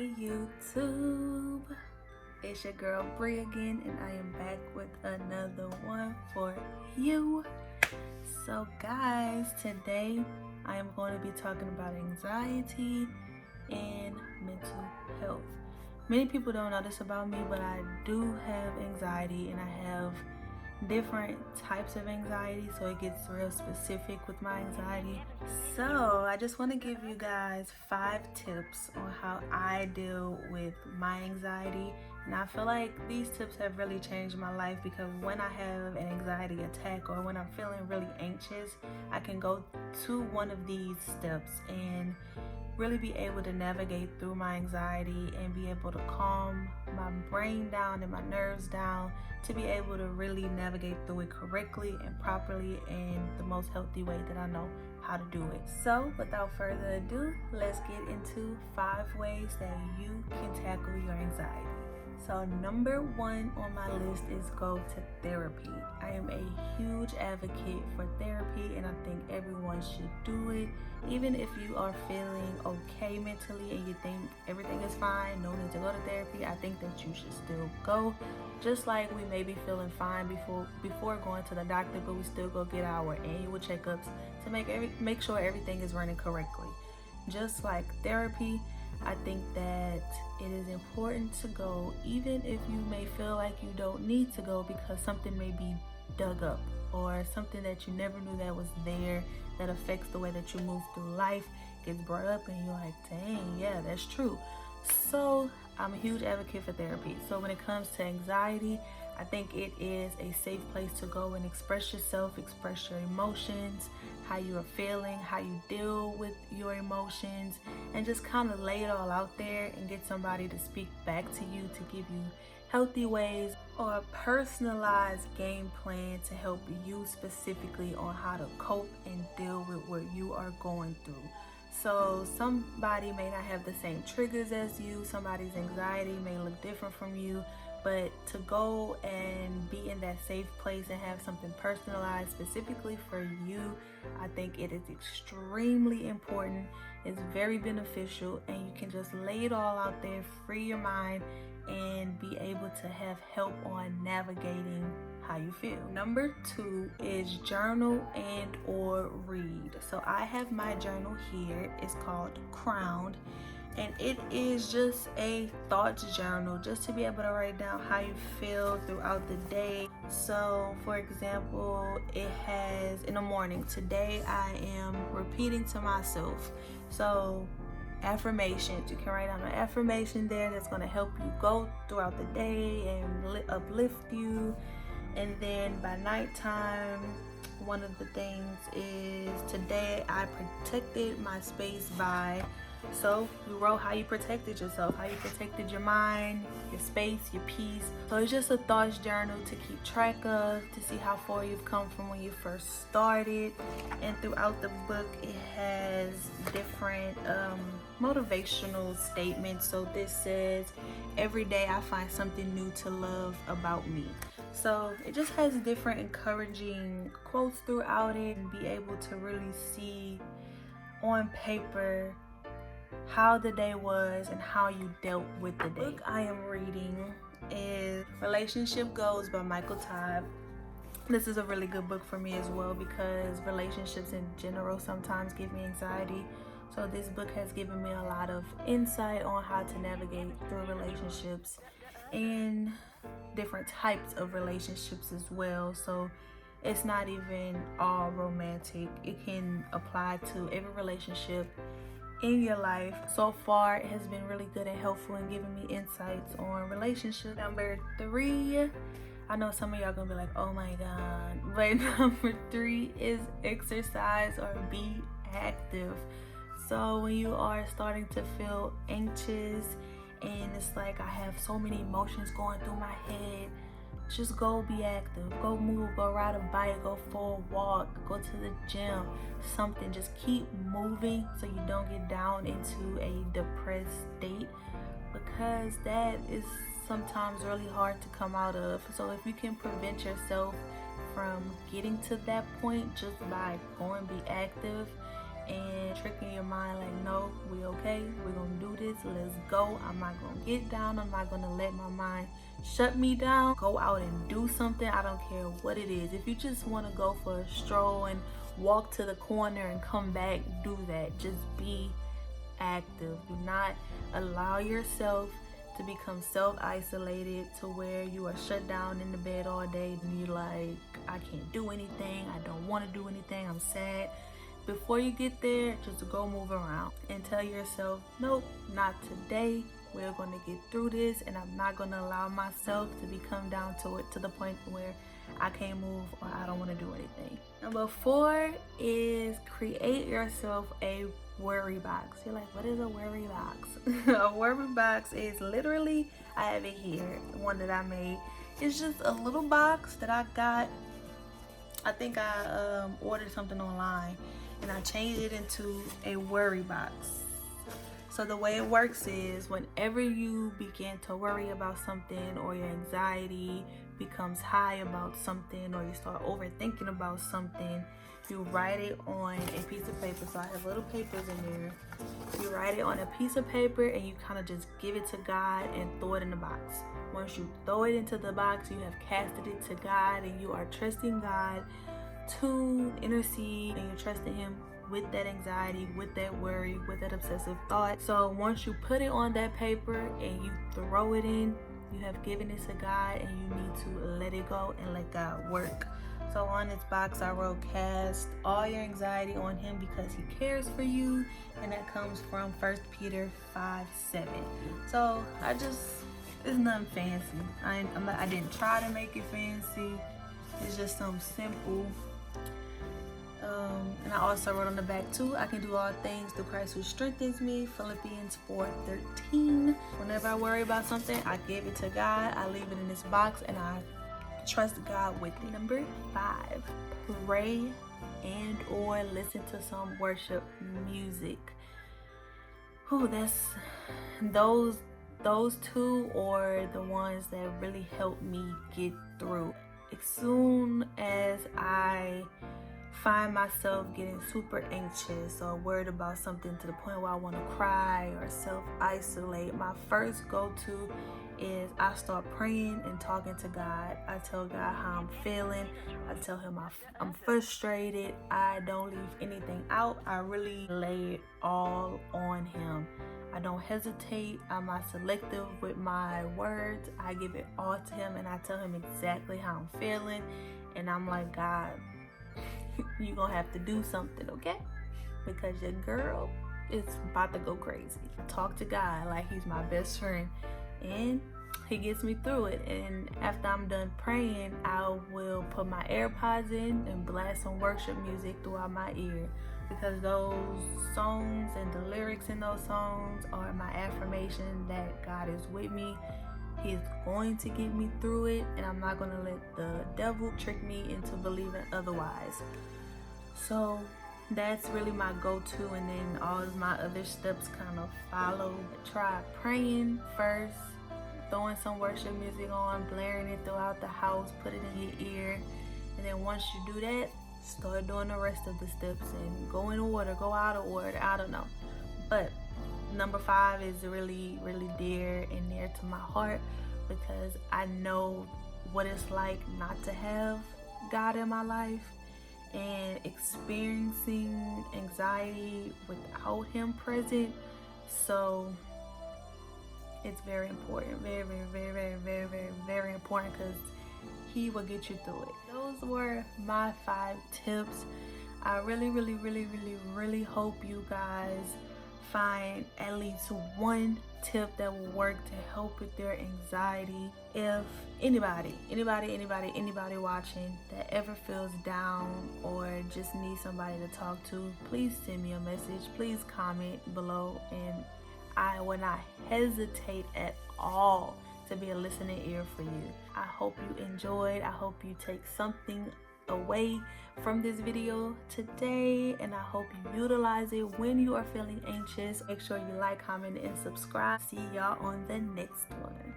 Hey YouTube, it's your girl Bree again, and I am back with another one for you. So guys, today I am going to be talking about anxiety and mental health. Many people don't know this about me, but I do have anxiety, and I have different types of anxiety, so it gets real specific with my anxiety. So I just want to give you guys 5 tips on how I deal with my anxiety, and I feel like these tips have really changed my life because when I have an anxiety attack or when I'm feeling really anxious, I can go to one of these steps and really be able to navigate through my anxiety and be able to calm my brain down and my nerves down to be able to really navigate through it correctly and properly in the most healthy way that I know how to do it. So without further ado, let's get into 5 ways that you can tackle your anxiety. So number 1 on my list is go to therapy. I am a huge advocate for therapy, and I think everyone should do it. Even if you are feeling okay mentally and you think everything is fine, no need to go to therapy, I think that you should still go. Just like we may be feeling fine before going to the doctor, but we still go get our annual checkups to make sure everything is running correctly. Just like therapy, I think that it is important to go, even if you may feel like you don't need to go because something may be dug up or something that you never knew that was there that affects the way that you move through life gets brought up and you're like, dang, yeah, that's true. So I'm a huge advocate for therapy. So when it comes to anxiety, I think it is a safe place to go and express yourself, express your emotions, how you are feeling, how you deal with your emotions, and just kind of lay it all out there and get somebody to speak back to you to give you healthy ways or a personalized game plan to help you specifically on how to cope and deal with what you are going through. So somebody may not have the same triggers as you, somebody's anxiety may look different from you, but to go and be in that safe place and have something personalized specifically for you, I think it is extremely important. It's very beneficial, and you can just lay it all out there, free your mind, and be able to have help on navigating how you feel. Number 2 is journal and or read. So I have my journal here. It's called Crowned, and it is just a thoughts journal, just to be able to write down how you feel throughout the day. So for example, it has in the morning, today I am repeating to myself. So affirmations, you can write down an affirmation there that's going to help you go throughout the day and uplift you. And then by nighttime, one of the things is, today I protected my space by, so you wrote how you protected yourself, how you protected your mind, your space, your peace. So it's just a thoughts journal to keep track of, to see how far you've come from when you first started. And throughout the book, it has different motivational statements. So this says, every day I find something new to love about me. So it just has different encouraging quotes throughout it, and be able to really see on paper how the day was and how you dealt with the day. The book I am reading is Relationship Goals by Todd. This is a really good book for me as well because relationships in general sometimes give me anxiety. So this book has given me a lot of insight on how to navigate through relationships and different types of relationships as well. So it's not even all romantic. It can apply to every relationship in your life. So far, it has been really good and helpful in giving me insights on relationships. Number 3, I know some of y'all gonna be like, oh my god, but number 3 is exercise or be active. So when you are starting to feel anxious and it's like I have so many emotions going through my head, just go be active, go move, go ride a bike, go for a walk, go to the gym, something. Just keep moving so you don't get down into a depressed state, because that is sometimes really hard to come out of. So if you can prevent yourself from getting to that point just by going be active and tricking your mind like, no, we okay, we're gonna do this, let's go. I'm not gonna get down, I'm not gonna let my mind shut me down. Go out and do something. I don't care what it is. If you just want to go for a stroll and walk to the corner and come back, do that. Just be active. Do not allow yourself to become self-isolated to where you are shut down in the bed all day and you're like, I can't do anything, I don't want to do anything, I'm sad. Before you get there, just go move around and tell yourself, nope, not today. We're going to get through this, and I'm not going to allow myself to become down to it to the point where I can't move or I don't want to do anything. Number 4 is create yourself a worry box. You're like, what is a worry box? A worry box is literally, I have it here, one that I made. It's just a little box that I got. I think I ordered something online and I changed it into a worry box. So the way it works is whenever you begin to worry about something, or your anxiety becomes high about something, or you start overthinking about something, you write it on a piece of paper. So I have little papers in there. You write it on a piece of paper and you kind of just give it to God and throw it in the box. Once you throw it into the box, you have casted it to God and you are trusting God to intercede, and you're trusting Him with that anxiety, with that worry, with that obsessive thought. So once you put it on that paper and you throw it in, you have given it to God and you need to let it go and let God work. So on this box I wrote, cast all your anxiety on Him because He cares for you, and that comes from 1 Peter 5:7. So it's nothing fancy. I didn't try to make it fancy. It's just something simple. And I also wrote on the back too, I can do all things through Christ who strengthens me, Philippians 4:13. Whenever I worry about something, I give it to God, I leave it in this box, and I trust God with it. Number 5, pray and or listen to some worship music. Those two are the ones that really help me get through. As soon as I find myself getting super anxious or worried about something to the point where I want to cry or self-isolate, my first go-to is I start praying and talking to God. I tell God how I'm feeling. I tell Him I'm frustrated. I don't leave anything out. I really lay it all on Him. I don't hesitate. I'm not selective with my words. I give it all to Him and I tell Him exactly how I'm feeling. And I'm like, God, you're gonna have to do something, okay? Because your girl is about to go crazy. I talk to God like He's my best friend, and He gets me through it. And after I'm done praying, I will put my AirPods in and blast some worship music throughout my ear, because those songs and the lyrics in those songs are my affirmation that God is with me. He's going to get me through it, and I'm not going to let the devil trick me into believing otherwise. So that's really my go-to, and then all of my other steps kind of follow. Try praying first, throwing some worship music on, blaring it throughout the house, put it in your ear, and then once you do that, start doing the rest of the steps and go in order, go out of order, I don't know. But number 5 is really, really dear and near to my heart, because I know what it's like not to have God in my life and experiencing anxiety without Him present. So it's very important, very, very, very, very, very, very, very important, because He will get you through it. Those were my 5 tips. I really, really, really, really, really hope you guys find at least one tip that will work to help with their anxiety. If anybody watching that ever feels down or just needs somebody to talk to, please send me a message. Please comment below, and I will not hesitate at all to be a listening ear for you. I hope you enjoyed. I hope you take something away from this video today, and I hope you utilize it when you are feeling anxious. Make sure you like, comment, and subscribe. See y'all on the next one.